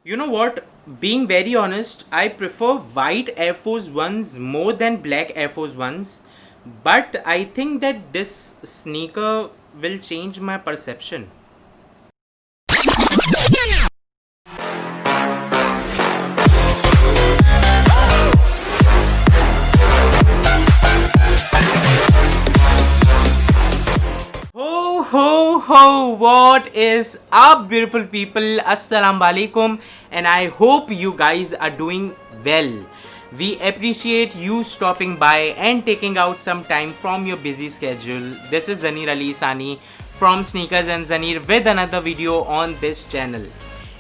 You know what? Being very honest, I prefer white Air Force Ones more than black Air Force Ones. But I think that this sneaker will change my perception. Ho ho ho! What is up, beautiful people? Assalamu alaikum, and I hope you guys are doing well. We appreciate you stopping by and taking out some time from your busy schedule. This is Zaneer Ali Sani from Sneakers and Zaneer with another video on this channel.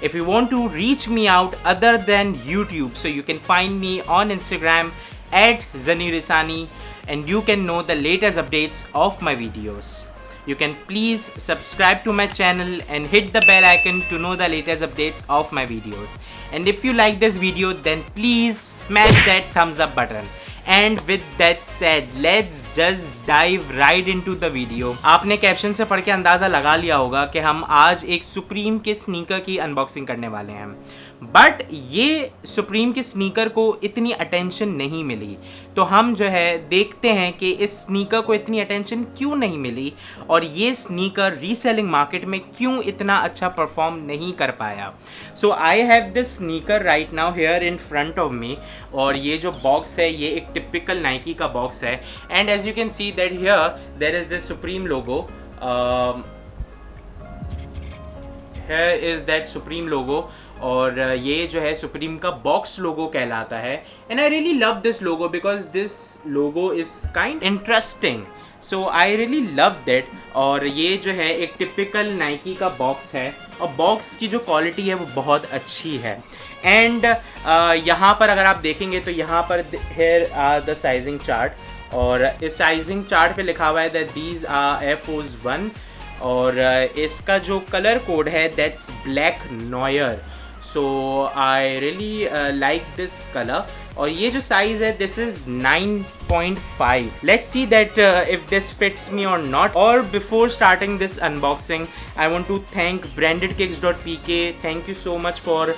If you want to reach me out other than YouTube, so you can find me on Instagram at Zaneer Isani, and you can know the latest updates of my videos. You can please subscribe to my channel and hit the bell icon to know the latest updates of my videos. And if you like this video, then please smash that thumbs up button. And with that said, let's just dive right into the video. आपने caption से पढ़ के अंदाज़ा लगा लिया होगा कि हम आज एक सुप्रीम के स्नीकर की अनबॉक्सिंग करने वाले हैं. बट ये सुप्रीम के स्नीकर को इतनी अटेंशन नहीं मिली, तो हम जो है देखते हैं कि इस स्नीकर को इतनी अटेंशन क्यों नहीं मिली और ये स्नीकर रीसेलिंग मार्केट में क्यों इतना अच्छा परफॉर्म नहीं कर पाया. So I have this sneaker right now here in front of me, और ये जो बॉक्स है ये एक टिपिकल नाइकी का बॉक्स है. And as you can see that here there is this Supreme logo. here is that supreme logo, और ये जो है सुप्रीम का बॉक्स लोगो कहलाता है. And I really love this logo because this logo is kind interesting. So I really love that. और ये जो है एक टिपिकल नाइकी का बॉक्स है, और बॉक्स की जो क्वालिटी है वो बहुत अच्छी है. एंड यहाँ पर अगर आप देखेंगे तो यहाँ पर here are the sizing chart, और इस साइजिंग चार्ट पे लिखा हुआ है that these are Air Force 1, और इसका जो कलर कोड है that's black noir. So I really like this colour. और ये जो साइज है this is 9.5. Let's see that if this fits me और नॉट. और before starting this unboxing I want to thank brandedkicks.pk. Thank you so much for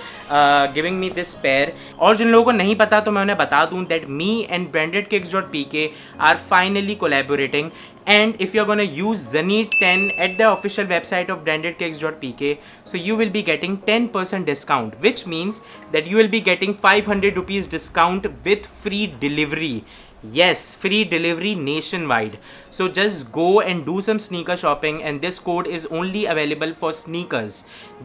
giving me this pair. और जिन लोगों को नहीं पता तो मैं उन्हें बता दूं that me and brandedkicks.pk are finally collaborating. And if you're going to use Zaneer 10 at the official website of brandedkicks.pk, so you will be getting 10% discount, which means that you will be getting 500 rupees discount with free delivery. Yes, free delivery nationwide. So just go and do some sneaker shopping, and this code is only available for sneakers.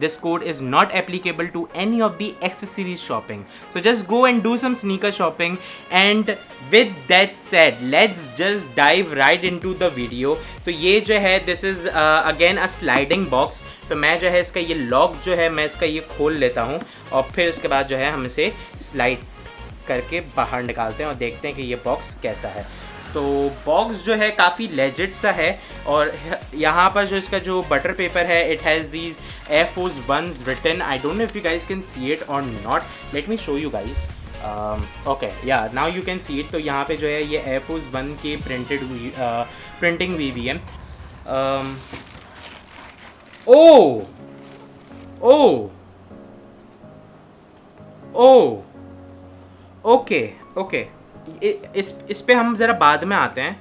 This code is not applicable to any of the accessories shopping. So just go and do some sneaker shopping. And with that said, let's just dive right into the video. तो ये जो है this is again a sliding box. तो मैं जो है इसका ये लॉक जो है मैं इसका ये खोल लेता हूँ, और फिर उसके बाद जो है हम इसे स्लाइड करके बाहर निकालते हैं और देखते हैं कि ये बॉक्स कैसा है. तो बॉक्स जो है काफ़ी लेजिट सा है, और यहाँ पर जो इसका जो बटर पेपर है it has these Air Force ones written. I don't know if you guys can see it और not. Let me show you guys. Okay, yeah now you can see it. तो यहाँ पे जो है ये air Force 1 की printing हुई है. ओ ओ ओ ओके ओके, इस पे हम ज़रा बाद में आते हैं.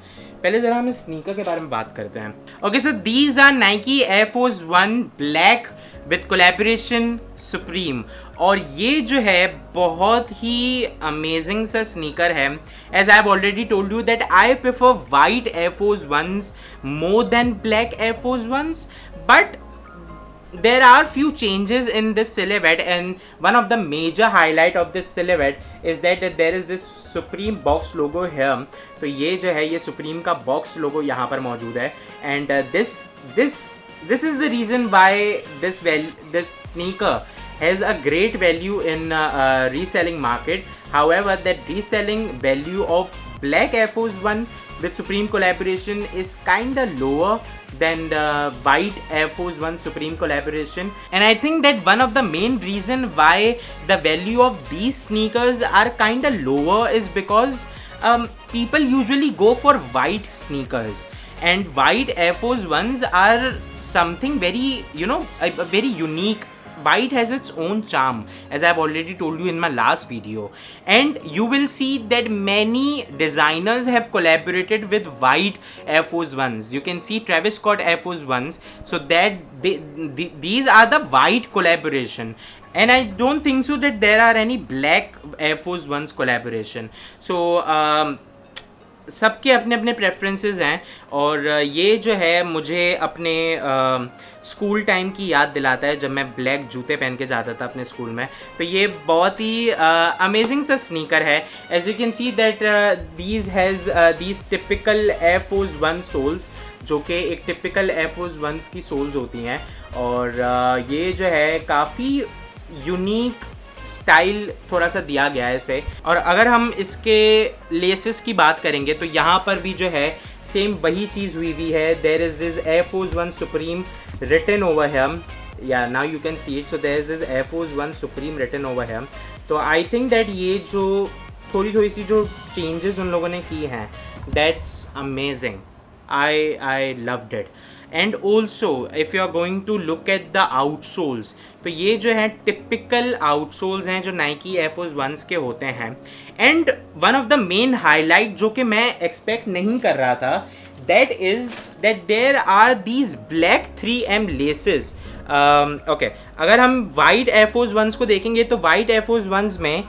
पहले ज़रा हम इस स्नीकर के बारे में बात करते हैं. Okay, so these are Nike Air Force 1 black with collaboration Supreme. और ये जो है बहुत ही अमेजिंग सा स्नीकर है. As I have already told you that I prefer white Air Force 1s more than black Air Force 1s. But there are few changes in this silhouette, and one of the major highlight of this silhouette is that there is this supreme box logo here. तो ये जो है ये supreme का box logo यहाँ पर मौजूद है. And this is the reason why this sneaker has a great value in reselling market. However, that reselling value of black Air Force 1 with Supreme collaboration is kinda lower than the white Air Force 1 Supreme collaboration. And I think that one of the main reason why the value of these sneakers are kinda lower is because people usually go for white sneakers, and white Air Force 1s are something very, a very unique white has its own charm, as I've already told you in my last video. And you will see that many designers have collaborated with white Air Force Ones. You can see Travis Scott Air Force Ones. So that these are the white collaboration. And I don't think so that there are any black Air Force Ones collaboration. So सबके अपने अपने preferences हैं. और ये जो है मुझे अपने स्कूल टाइम की याद दिलाता है, जब मैं ब्लैक जूते पहन के जाता था अपने स्कूल में. तो ये बहुत ही अमेजिंग सा स्नीकर है. As you can see that these has these typical Air Force one soles, जो कि एक टिपिकल एयर फोर्स वंस की सोल्स होती हैं. और ये जो है काफ़ी यूनिक स्टाइल थोड़ा सा दिया गया है इसे. और अगर हम इसके लेसेस की बात करेंगे तो यहाँ पर भी जो है सेम वही चीज़ हुई हुई है. There is this Air Force One Supreme written over him. Yeah now you can see it. So there is this Air Force One Supreme written over him. तो आई थिंक दैट ये जो थोड़ी सी जो changes उन लोगों ने की हैं, that's amazing. I loved it. And also if you are going to look at the outsoles, तो ये जो है टिपिकल आउटसोल्स हैं जो नाइकी एयर फोर्स वंस के होते हैं. And one of the main highlight जो कि मैं एक्सपेक्ट नहीं कर रहा था, that is that there are these black 3M laces. Okay, अगर हम वाइट एयर फोर्स वंस को देखेंगे तो वाइट एयर फोर्स वंस में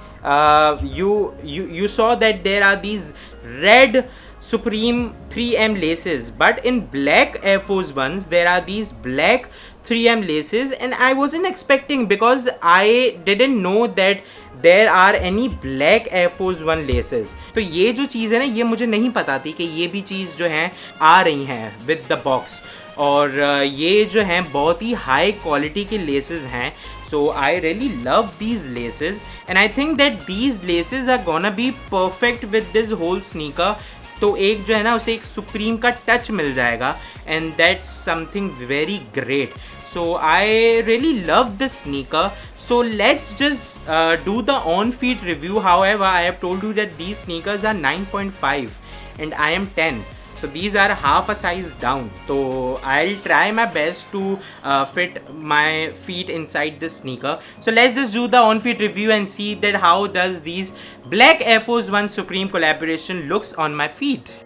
you saw that there are these red Supreme 3M laces, but in black Air Force Ones there are these black 3M laces, and I wasn't expecting, because I didn't know that there are any black Air Force One laces. तो ये जो चीज़ है ना, ये मुझे नहीं पता थी कि ये भी चीज़ जो है आ रही हैं with the box. और ये जो हैं बहुत ही हाई क्वालिटी के लेसेस हैं. So I really love these laces, and I think that these laces are gonna be perfect with this whole sneaker. तो एक जो है ना, उसे एक सुप्रीम का टच मिल जाएगा, and that's something very great. So I really love this sneaker. So let's just do the on-feet review. However, I have told you that these sneakers are 9.5 and I am 10. So these are half a size down. So I'll try my best to fit my feet inside this sneaker. So let's just do the on-feet review and see that how does these black Air Force One Supreme collaboration looks on my feet.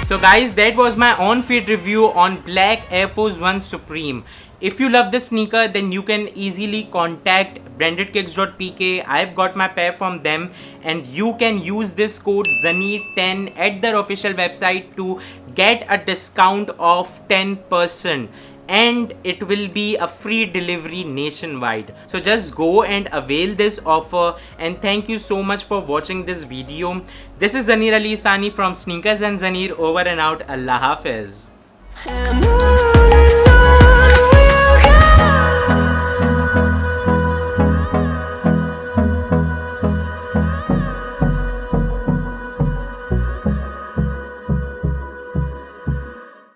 So guys, that was my on-feet review on black Air Force One Supreme. If you love this sneaker, then you can easily contact brandedkicks.pk. I've got my pair from them, and you can use this code ZANEER10 at their official website to get a discount of 10%. And it will be a free delivery nationwide. So just go and avail this offer, and thank you so much for watching this video. This is Zaneer Ali Sani from Sneakers and Zaneer, over and out. Allah Hafiz.